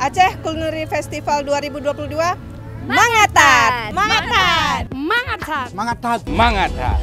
Aceh Culinary Festival 2022 Mangatat. Mangatat. Mangatat. Mangatat. Mangatat.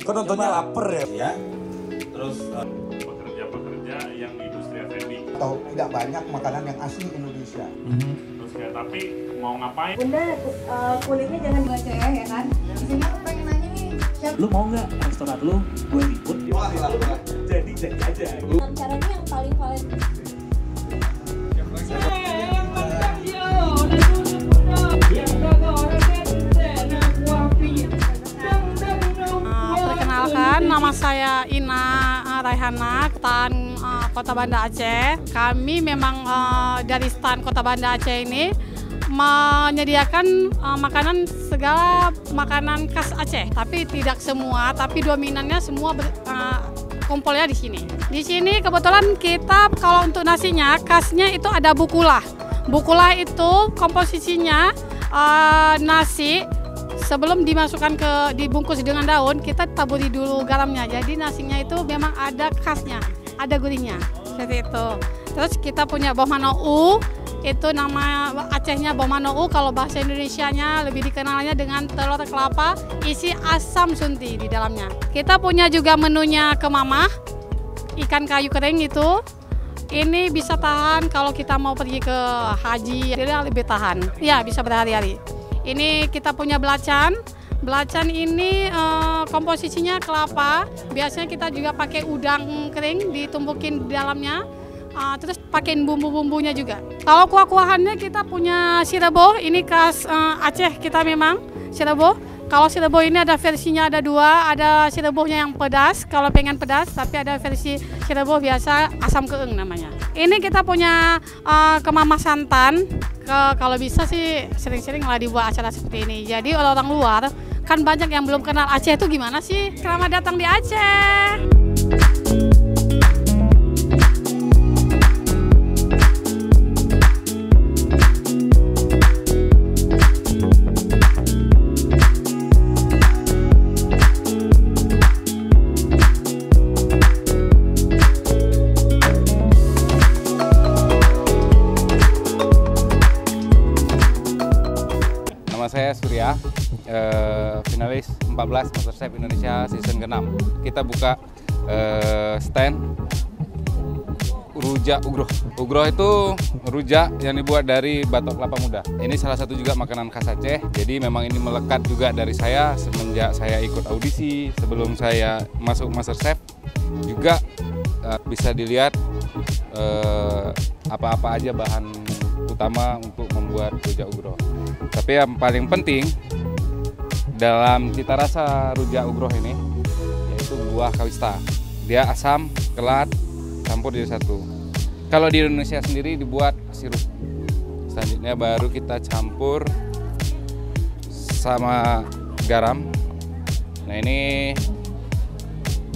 Kok nontonnya lapar ya? Ya. Terus pekerja-pekerja yang di industri F&B. Atau tidak banyak makanan yang asli Indonesia. Terus kayak tapi mau ngapain? Bunda, kulitnya jangan baca ya kan? Di sini aku pengen nanya nih, chef. Lu mau nggak restoran lu gue ikut? Jadi aja. Caranya yang paling valid. Perkenalkan, nama saya Ina Raihana, stan Kota Banda Aceh. Kami memang dari stan Kota Banda Aceh ini menyediakan makanan, segala makanan khas Aceh. Tapi tidak semua, tapi dominannya semua kumpulnya di sini. Di sini kebetulan kita kalau untuk nasinya khasnya itu ada bukulah. Bukulah itu komposisinya nasi. Sebelum dimasukkan dibungkus dengan daun, kita taburi dulu garamnya. Jadi nasinya itu memang ada khasnya, ada gurihnya, seperti itu. Terus kita punya bomanou, itu nama Acehnya bomanou. Kalau bahasa Indonesianya lebih dikenalnya dengan telur kelapa isi asam sunti di dalamnya. Kita punya juga menunya kemamah, ikan kayu kering itu. Ini bisa tahan kalau kita mau pergi ke haji, dia lebih tahan. Ya, bisa berhari-hari. Ini kita punya belacan. Belacan ini komposisinya kelapa. Biasanya kita juga pakai udang kering ditumpukin di dalamnya. Terus pakein bumbu-bumbunya juga. Kalau kuah-kuahannya kita punya sirebo. Ini khas Aceh kita memang sirebo. Kalau sirebo ini ada versinya, ada dua. Ada sirebohnya yang pedas, kalau pengen pedas. Tapi ada versi sirebo biasa, asam keeng namanya. Ini kita punya kemamah santan. Kalau bisa sih sering-sering lah dibuat acara seperti ini. Jadi orang-orang luar kan banyak yang belum kenal Aceh itu gimana sih. Selamat datang di Aceh. Nama saya Surya, finalis 14 MasterChef Indonesia season ke-6. Kita buka stand rujak ugroh. Ugroh itu rujak yang dibuat dari batok kelapa muda. Ini salah satu juga makanan khas Aceh. Jadi memang ini melekat juga dari saya semenjak saya ikut audisi. Sebelum saya masuk MasterChef juga bisa dilihat apa-apa aja bahan utama untuk membuat rujak ugroh. Tapi yang paling penting dalam cita rasa rujak ugroh ini yaitu buah kawista. Dia asam, kelat, campur jadi satu. Kalau di Indonesia sendiri dibuat sirup. Selanjutnya baru kita campur sama garam. Nah ini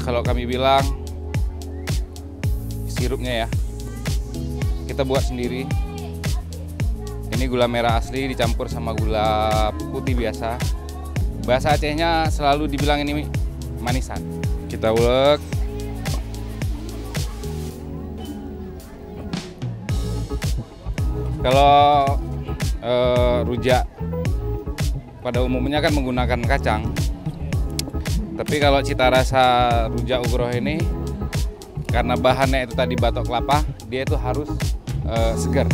kalau kami bilang sirupnya ya, kita buat sendiri. Ini gula merah asli dicampur sama gula putih biasa. Bahasa Acehnya selalu dibilang ini manisan. Kita ulek. Kalau rujak pada umumnya kan menggunakan kacang. Tapi kalau cita rasa rujak ugroh ini karena bahannya itu tadi batok kelapa, dia itu harus segar.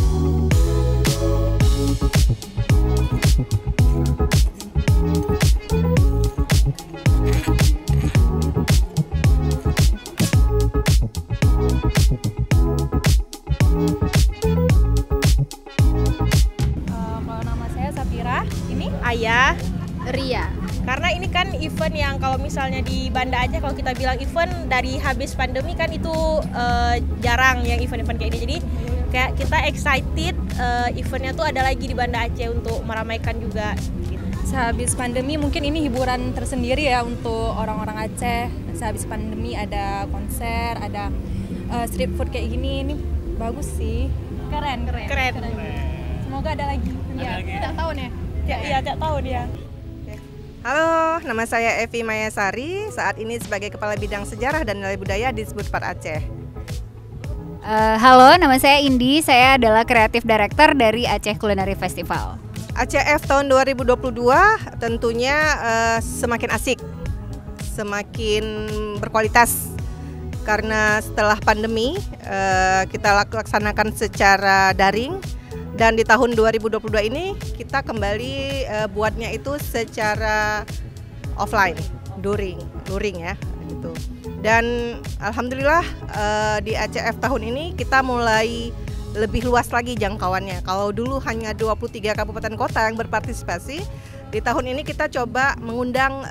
Kalau nama saya Sapira, ini Ayah, Ria. Karena ini kan event yang kalau misalnya di Banda Aceh kalau kita bilang event dari habis pandemi kan itu jarang yang event-event kayak ini. Jadi kayak kita excited eventnya tuh ada lagi di Banda Aceh untuk meramaikan juga. Sehabis pandemi mungkin ini hiburan tersendiri ya untuk orang-orang Aceh. Sehabis pandemi ada konser, ada street food kayak gini, ini bagus sih. Keren. Semoga ada lagi. Tiap tahun ya? Iya, tiap tahun ya. Halo, nama saya Evi Mayasari. Saat ini sebagai Kepala Bidang Sejarah dan Nilai Budaya di Disbudpar Aceh. Halo, nama saya Indi. Saya adalah Creative Director dari Aceh Culinary Festival. ACF tahun 2022 tentunya semakin asik, semakin berkualitas. Karena setelah pandemi kita laksanakan secara daring. Dan di tahun 2022 ini kita kembali buatnya itu secara offline, luring ya gitu. Dan alhamdulillah di ACF tahun ini kita mulai lebih luas lagi jangkauannya. Kalau dulu hanya 23 kabupaten kota yang berpartisipasi, di tahun ini kita coba mengundang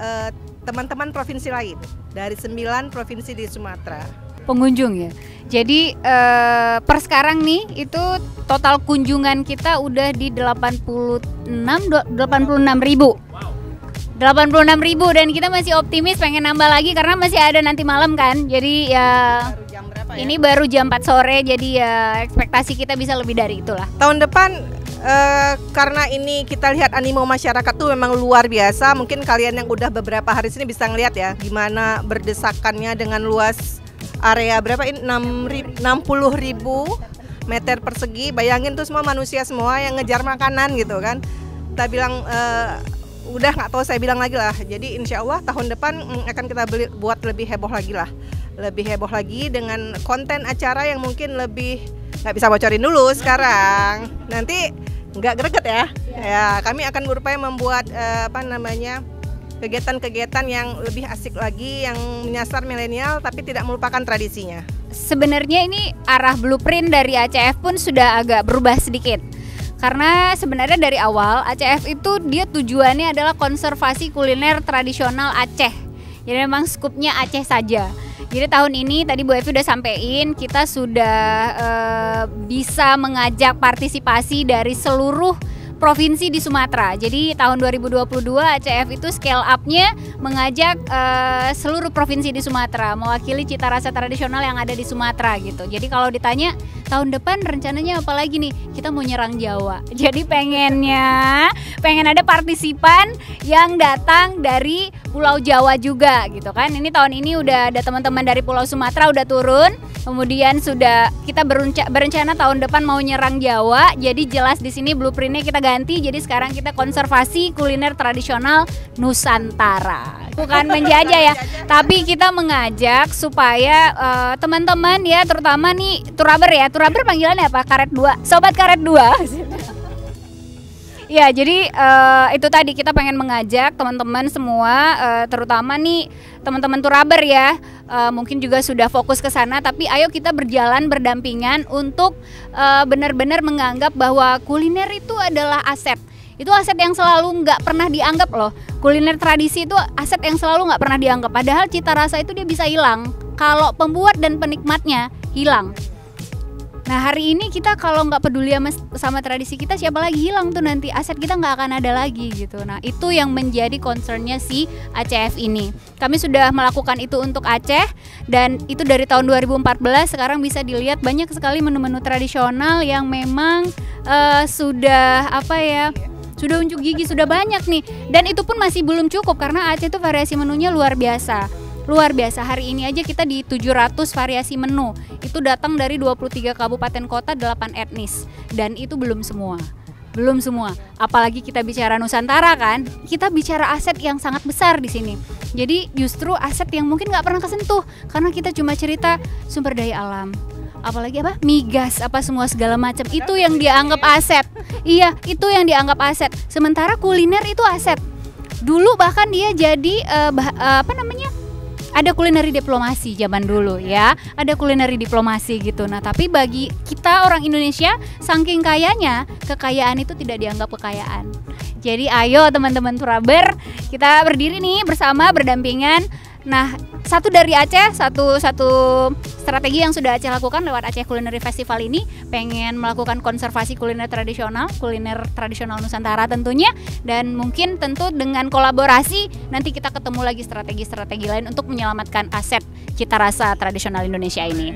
teman-teman provinsi lain dari 9 provinsi di Sumatera. Pengunjung ya. Jadi per sekarang nih itu total kunjungan kita udah di 86.000. 86.000 dan kita masih optimis pengen nambah lagi karena masih ada nanti malam kan. Jadi ya ini baru jam 4 sore, jadi ya ekspektasi kita bisa lebih dari itulah. Tahun depan karena ini kita lihat animo masyarakat tuh memang luar biasa. Mungkin kalian yang udah beberapa hari sini bisa ngeliat ya gimana berdesakannya dengan luas area berapa ini 60.000 meter persegi. Bayangin tuh semua manusia semua yang ngejar makanan gitu kan. Kita bilang udah nggak tahu saya bilang lagi lah. Jadi insya Allah tahun depan akan kita buat lebih heboh lagi lah. Lebih heboh lagi dengan konten acara yang mungkin lebih nggak bisa bocorin dulu sekarang. Nanti nggak greget ya. Ya kami akan berupaya membuat kegiatan-kegiatan yang lebih asik lagi yang menyasar milenial tapi tidak melupakan tradisinya. Sebenarnya ini arah blueprint dari ACF pun sudah agak berubah sedikit. Karena sebenarnya dari awal ACF itu dia tujuannya adalah konservasi kuliner tradisional Aceh. Jadi memang skupnya Aceh saja. Jadi tahun ini tadi Bu Evi udah sampein kita sudah bisa mengajak partisipasi dari seluruh provinsi di Sumatera. Jadi tahun 2022 ACF itu scale up-nya mengajak seluruh provinsi di Sumatera, mewakili cita rasa tradisional yang ada di Sumatera gitu. Jadi kalau ditanya tahun depan rencananya apa lagi nih? Kita mau nyerang Jawa. Jadi pengen ada partisipan yang datang dari Pulau Jawa juga gitu kan. Ini tahun ini udah ada teman-teman dari Pulau Sumatera udah turun. Kemudian sudah kita berencana tahun depan mau nyerang Jawa. Jadi jelas di sini blueprintnya kita ganti. Jadi sekarang kita konservasi kuliner tradisional Nusantara. Bukan menjajah ya, tapi kita mengajak supaya teman-teman ya, terutama nih Turaber ya. Turaber panggilannya apa? Karet 2. Sobat Karet 2. Ya, jadi itu tadi kita pengen mengajak teman-teman semua, terutama nih teman-teman Turaber ya, mungkin juga sudah fokus ke sana, tapi ayo kita berjalan berdampingan untuk benar-benar menganggap bahwa kuliner itu adalah aset. Itu aset yang selalu nggak pernah dianggap loh. Kuliner tradisi itu aset yang selalu nggak pernah dianggap. Padahal cita rasa itu dia bisa hilang kalau pembuat dan penikmatnya hilang. Nah hari ini kita kalau nggak peduli sama tradisi kita, siapa lagi hilang tuh nanti, aset kita nggak akan ada lagi gitu. Nah itu yang menjadi concernnya si ACF ini. Kami sudah melakukan itu untuk Aceh dan itu dari tahun 2014. Sekarang bisa dilihat banyak sekali menu-menu tradisional yang memang sudah sudah unjuk gigi, sudah banyak nih. Dan itu pun masih belum cukup karena Aceh itu variasi menunya luar biasa. Luar biasa, hari ini aja kita di 700 variasi menu. Itu datang dari 23 kabupaten kota, 8 etnis. Dan itu belum semua. Belum semua. Apalagi kita bicara Nusantara kan, kita bicara aset yang sangat besar di sini. Jadi justru aset yang mungkin nggak pernah kesentuh karena kita cuma cerita sumber daya alam. Apalagi migas, semua segala macam itu yang dianggap aset. Iya, itu yang dianggap aset. Sementara kuliner itu aset. Dulu bahkan dia jadi ada kulineri diplomasi zaman dulu ya, ada kulineri diplomasi gitu. Nah tapi bagi kita orang Indonesia saking kayanya, kekayaan itu tidak dianggap kekayaan. Jadi ayo teman-teman Turaber, kita berdiri nih bersama berdampingan. Nah, satu dari Aceh, satu strategi yang sudah Aceh lakukan lewat Aceh Culinary Festival ini, pengen melakukan konservasi kuliner tradisional Nusantara tentunya, dan mungkin tentu dengan kolaborasi nanti kita ketemu lagi strategi-strategi lain untuk menyelamatkan aset cita rasa tradisional Indonesia ini.